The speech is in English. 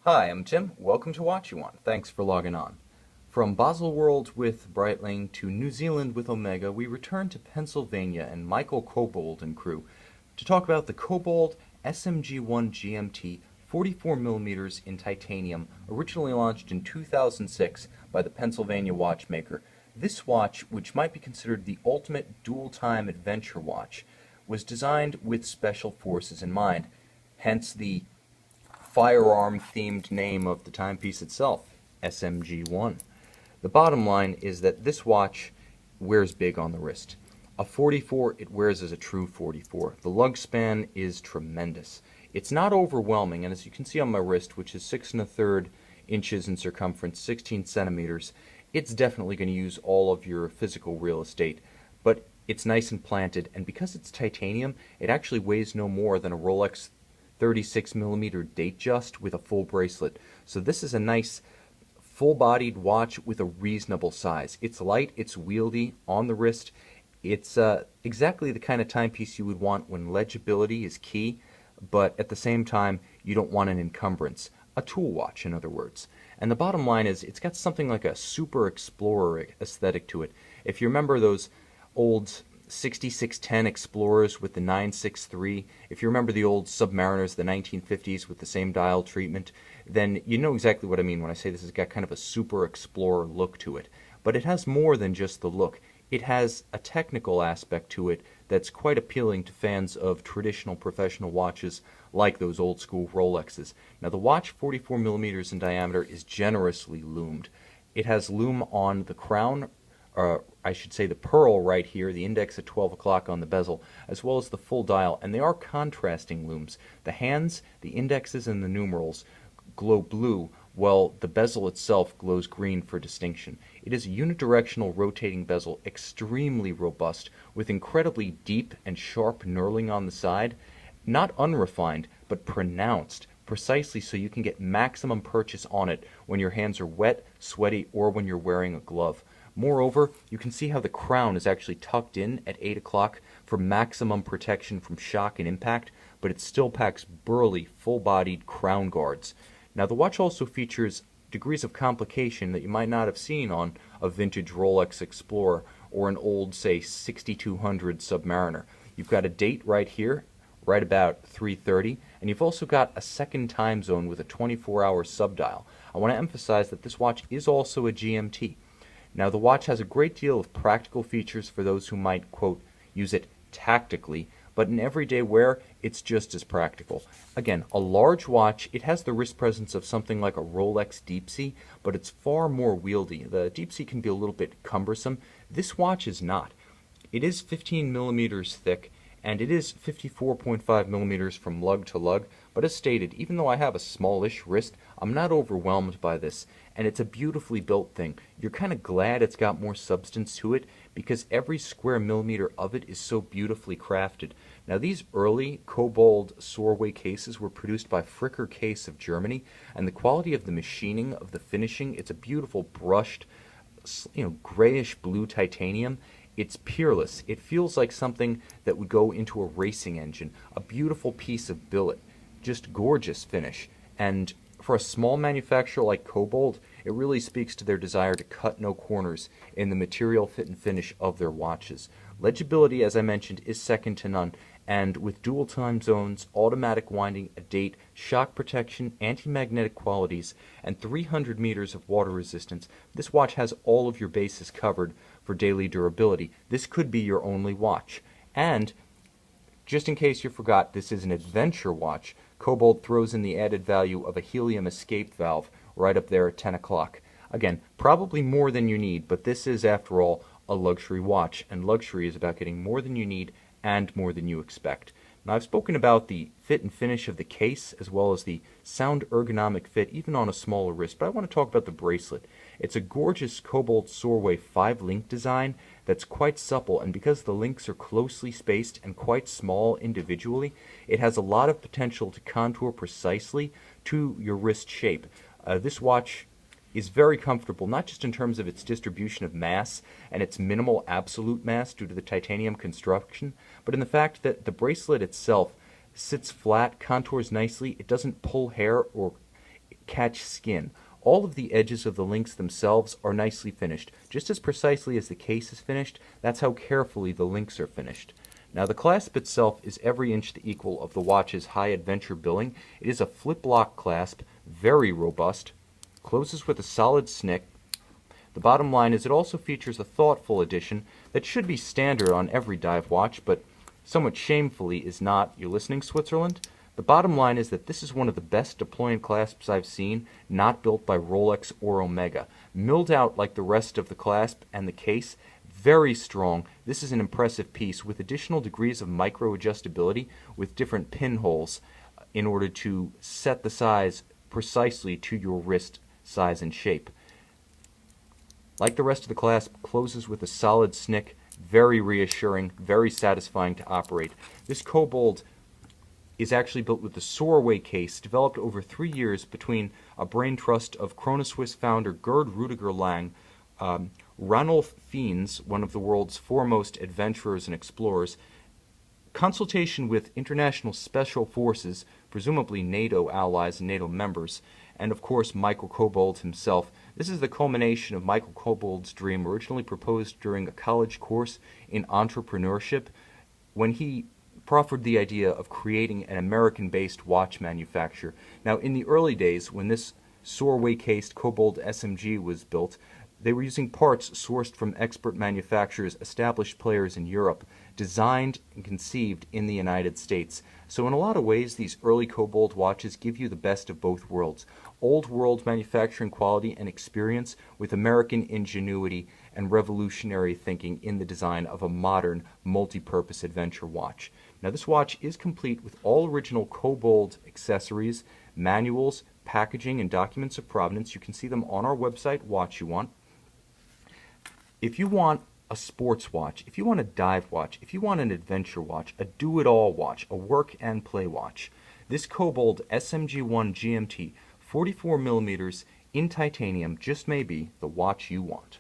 Hi, I'm Tim. Welcome to Watch You Want. Thanks for logging on. From Baselworld with Breitling to New Zealand with Omega, we return to Pennsylvania and Michael Kobold and crew to talk about the Kobold SMG-1 GMT 44mm in titanium, originally launched in 2006 by the Pennsylvania watchmaker. This watch, which might be considered the ultimate dual-time adventure watch, was designed with special forces in mind, hence the firearm-themed name of the timepiece itself, SMG-1. The bottom line is that this watch wears big on the wrist. A 44, it wears as a true 44. The lug span is tremendous. It's not overwhelming, and as you can see on my wrist, which is 6 1/3 inches in circumference, 16 centimeters, it's definitely going to use all of your physical real estate, but it's nice and planted, and because it's titanium, it actually weighs no more than a Rolex 36mm Datejust with a full bracelet. So this is a nice full-bodied watch with a reasonable size. It's light, it's wieldy on the wrist. It's exactly the kind of timepiece you would want when legibility is key, but at the same time you don't want an encumbrance. A tool watch, in other words. And the bottom line is it's got something like a super explorer aesthetic to it. If you remember those old 6610 Explorers with the 963, if you remember the old Submariners, the 1950s with the same dial treatment, then you know exactly what I mean when I say this has got kind of a super explorer look to it. But it has more than just the look. It has a technical aspect to it that's quite appealing to fans of traditional professional watches like those old school Rolexes. Now the watch, 44mm in diameter, is generously loomed. It has lume on the crown, I should say the pearl right here, the index at 12 o'clock on the bezel, as well as the full dial, and they are contrasting looms. The hands, the indexes, and the numerals glow blue, while the bezel itself glows green for distinction. It is a unidirectional rotating bezel, extremely robust, with incredibly deep and sharp knurling on the side, not unrefined, but pronounced, precisely so you can get maximum purchase on it when your hands are wet, sweaty, or when you're wearing a glove. Moreover, you can see how the crown is actually tucked in at 8 o'clock for maximum protection from shock and impact, but it still packs burly, full-bodied crown guards. Now, the watch also features degrees of complication that you might not have seen on a vintage Rolex Explorer or an old, say, 6200 Submariner. You've got a date right here, right about 3:30, and you've also got a second time zone with a 24-hour subdial. I want to emphasize that this watch is also a GMT. Now, the watch has a great deal of practical features for those who might, quote, use it tactically, but in everyday wear, it's just as practical. Again, a large watch, it has the wrist presence of something like a Rolex Deep Sea, but it's far more wieldy. The Deep Sea can be a little bit cumbersome. This watch is not. It is 15mm thick, and it is 54.5mm from lug to lug, but as stated, even though I have a smallish wrist, I'm not overwhelmed by this, and it's a beautifully built thing. You're kind of glad it's got more substance to it, because every square millimeter of it is so beautifully crafted. Now, these early Kobold Sorway cases were produced by Fricker Case of Germany, and the quality of the machining, of the finishing, it's a beautiful brushed, grayish blue titanium. It's peerless. It feels like something that would go into a racing engine. A beautiful piece of billet. Just gorgeous finish. And for a small manufacturer like Kobold, it really speaks to their desire to cut no corners in the material fit and finish of their watches. Legibility, as I mentioned, is second to none, and with dual time zones, automatic winding, a date, shock protection, anti-magnetic qualities, and 300 meters of water resistance, this watch has all of your bases covered for daily durability. This could be your only watch. And just in case you forgot, this is an adventure watch. Kobold throws in the added value of a helium escape valve right up there at 10 o'clock. Again, probably more than you need, but this is, after all, a luxury watch, and luxury is about getting more than you need and more than you expect. Now, I've spoken about the fit and finish of the case, as well as the sound ergonomic fit, even on a smaller wrist, but I want to talk about the bracelet. It's a gorgeous Kobold Sorway 5-link design that's quite supple, and because the links are closely spaced and quite small individually, it has a lot of potential to contour precisely to your wrist shape. This watch is very comfortable, not just in terms of its distribution of mass and its minimal absolute mass due to the titanium construction, but in the fact that the bracelet itself sits flat, contours nicely, it doesn't pull hair or catch skin. All of the edges of the links themselves are nicely finished. Just as precisely as the case is finished, that's how carefully the links are finished. Now the clasp itself is every inch the equal of the watch's high adventure billing. It is a flip-lock clasp, very robust, closes with a solid snick. The bottom line is it also features a thoughtful addition that should be standard on every dive watch, but somewhat shamefully is not. You listening, Switzerland? The bottom line is that this is one of the best deploying clasps I've seen, not built by Rolex or Omega. Milled out like the rest of the clasp and the case, very strong. This is an impressive piece with additional degrees of micro-adjustability with different pinholes in order to set the size precisely to your wrist size and shape. Like the rest of the clasp, closes with a solid snick, very reassuring, very satisfying to operate. This Kobold is actually built with the Soarway case, developed over 3 years between a brain trust of Chronoswiss founder Gerd Rudiger Lang, Ranulf Fiennes, one of the world's foremost adventurers and explorers, consultation with international special forces, presumably NATO allies and NATO members, and of course Michael Kobold himself. This is the culmination of Michael Kobold's dream, originally proposed during a college course in entrepreneurship, when he proffered the idea of creating an American-based watch manufacturer. Now, in the early days, when this Soarway-cased Kobold SMG was built, they were using parts sourced from expert manufacturers, established players in Europe, designed and conceived in the United States. So in a lot of ways, these early Kobold watches give you the best of both worlds. Old world manufacturing quality and experience with American ingenuity and revolutionary thinking in the design of a modern, multi-purpose adventure watch. Now this watch is complete with all original Kobold accessories, manuals, packaging, and documents of provenance. You can see them on our website, Watch You Want. If you want a sports watch, if you want a dive watch, if you want an adventure watch, a do-it-all watch, a work and play watch, this Kobold SMG-1 GMT 44mm in titanium just may be the watch you want.